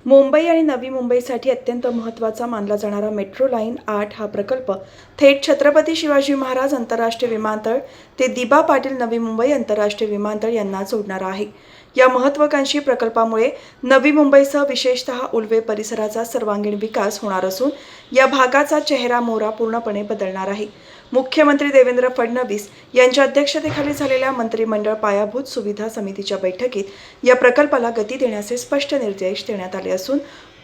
मुंबई आणि नवी मुंबईसाठी अत्यंत महत्त्वाचा मानला जाणारा मेट्रो लाईन 8 हा प्रकल्प थेट छत्रपती शिवाजी महाराज आंतरराष्ट्रीय विमानतळ ते दिबा पाटील नवी मुंबई आंतरराष्ट्रीय विमानतळ यांना जोडणारा आहे। या महत्त्वाकांक्षी प्रकल्पामुळे नवी मुंबईसह विशेषतः उल्वे परिसराचा सर्वांगीण विकास होणार असून या भागाचा चेहरा मोहरा पूर्णपणे बदलणार आहे। मुख्यमंत्री देवेंद्र फडणवीस यांच्या अध्यक्षतेखाली झालेल्या मंत्रिमंडळ पायाभूत सुविधा समितीच्या बैठकीत या प्रकल्पाला गती देण्याचे स्पष्ट निर्देश देण्यात आले असून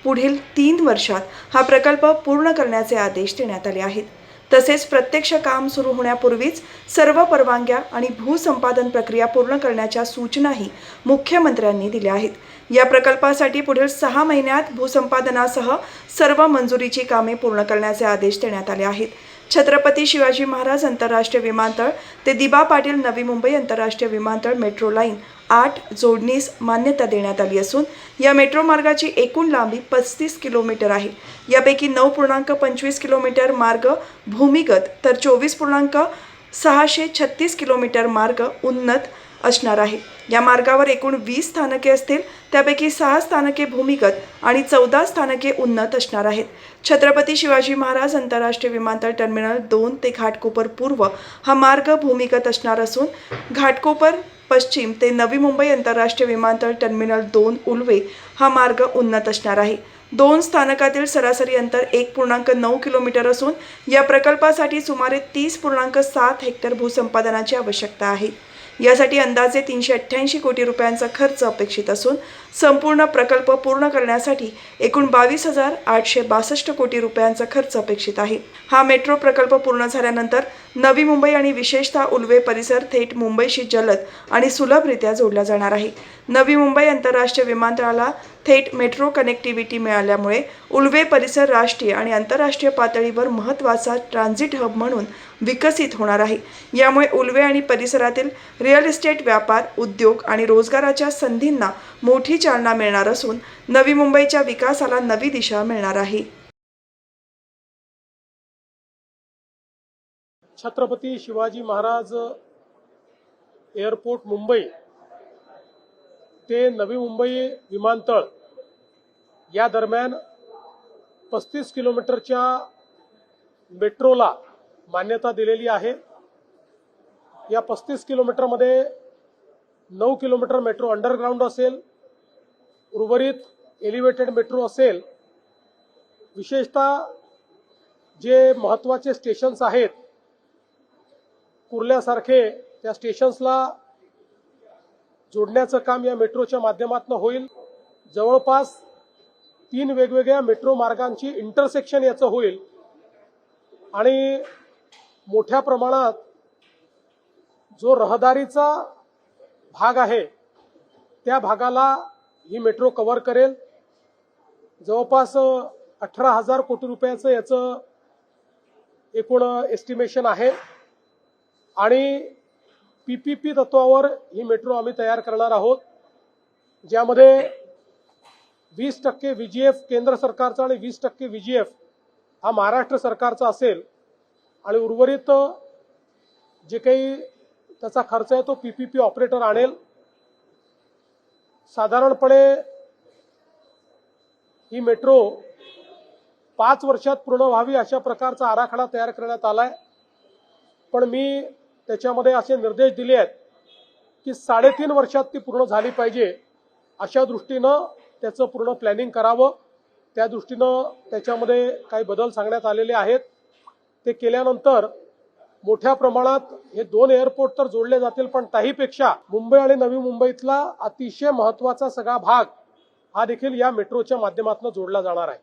पुढील 3 वर्षात हा प्रकल्प पूर्ण करण्याचे आदेश देण्यात आले आहेत। तसेच प्रत्यक्ष काम सुरू होण्यापूर्वीच सर्व परवानग्या आणि भूसंपादन प्रक्रिया पूर्ण करण्याच्या सूचनाही मुख्यमंत्र्यांनी दिल्या आहेत। या प्रकल्पासाठी पुढील 6 महिन्यात भूसंपादनासह सर्व मंजुरीची कामे पूर्ण करण्याचे आदेश देण्यात आले आहेत। छत्रपती शिवाजी महाराज आंतरराष्ट्रीय विमानतळ ते दिबा पाटील नवी मुंबई आंतरराष्ट्रीय विमानतळ मेट्रो लाईन 8 जोडणीस मान्यता देण्यात आली असून या मेट्रो मार्गाची एकूण लांबी 35 किलोमीटर आहे। यापैकी 9.25 किलोमीटर मार्ग भूमिगत तर 24.636 किलोमीटर मार्ग उन्नत असणार आहे। या मार्गावर एकूण 20 स्थानके असतील, त्यापैकी 6 स्थानके भूमिगत आणि 14 स्थानके उन्नत असणार आहेत। छत्रपती शिवाजी महाराज आंतरराष्ट्रीय विमानतळ टर्मिनल 2 ते घाटकोपर पूर्व हा मार्ग भूमिगत असणार असून घाटकोपर पश्चिम ते नवी मुंबई आंतरराष्ट्रीय विमानतळ टर्मिनल 2 उल्वे हा मार्ग उन्नत असणार आहे। 2 स्थानकातील सरासरी अंतर 1.9 किलोमीटर असून या प्रकल्पासाठी सुमारे 30.7 हेक्टर भूसंपादनाची आवश्यकता आहे। यासाठी अंदाजे 388 कोटी रुपयांचा खर्च अपेक्षित असून संपूर्ण प्रकल्प पूर्ण करण्यासाठी एकूण 22,862 कोटी रुपयांचा खर्च अपेक्षित आहे। हा मेट्रो प्रकल्प पूर्ण झाल्यानंतर नवी मुंबई आणि विशेषतः उल्वे परिसर थेट मुंबईशी जलद आणि सुलभरित्या जोडला जाणार आहे। नवी मुंबई आंतरराष्ट्रीय विमानतळाला थेट मेट्रो कनेक्टिव्हिटी मिळाल्यामुळे उल्वे परिसर राष्ट्रीय आणि आंतरराष्ट्रीय पातळीवर महत्त्वाचा ट्रान्झिट हब म्हणून विकसित होणार आहे। यामुळे उल्वे आणि परिसरातील रिअल इस्टेट व्यापार, उद्योग आणि रोजगाराच्या संधींना मोठी चालना मिळणार असून नवी मुंबईच्या विकासाला नवी दिशा मिळणार आहे। छत्रपती शिवाजी महाराज एअरपोर्ट मुंबई ते नवी मुंबई विमानतळ या दरम्यान 35 किलोमीटरच्या मेट्रोला मान्यता दिलेली आहे। या 35 किलोमीटरमध्ये 9 किलोमीटर मेट्रो अंडरग्राउंड असेल, उर्वरित एलिव्हेटेड मेट्रो असेल। विशेषतः जे महत्त्वाचे स्टेशन्स आहेत कुर्ल्यासारखे त्या स्टेशन्सला जोडण्याचं काम या मेट्रोच्या माध्यमातून होईल। जवळपास 3 वेगवेगळ्या मेट्रो मार्गांची इंटरसेक्शन याचं होईल आणि मोठ्या प्रमाणात जो रहदारीचा भाग आहे त्या भागाला ही मेट्रो कव्हर करेल। जवळपास 18,000 कोटी रुपयाचं याचं एकूण एस्टिमेशन आहे आणि पीपीपी तत्वावर ही मेट्रो आम्ही तयार करणार आहोत, ज्यामध्ये 20% व्हीजीएफ केंद्र सरकारचा आणि 20% व्हीजीएफ हा महाराष्ट्र सरकारचा असेल आणि उर्वरित जे काही त्याचा खर्च आहे तो पीपीपी ऑपरेटर आणेल। साधारणपणे ही मेट्रो 5 वर्षात पूर्ण व्हावी अशा प्रकारचा आराखडा तयार करण्यात आलाय, पण मी त्याच्यामध्ये असे निर्देश दिले आहेत की 3.5 वर्षात ती पूर्ण झाली पाहिजे अशा दृष्टीनं त्याचं पूर्ण प्लॅनिंग करावं। त्या दृष्टीनं त्याच्यामध्ये काही बदल सांगण्यात आलेले आहेत। ते केल्यानंतर मोठ्या प्रमाणात हे 2 एअरपोर्ट तर जोडले जातील, पण त्याहीपेक्षा मुंबई आणि नवी मुंबईतला अतिशय महत्त्वाचा सगळा भाग हा देखील या मेट्रोच्या माध्यमातून जोडला जाणार आहे।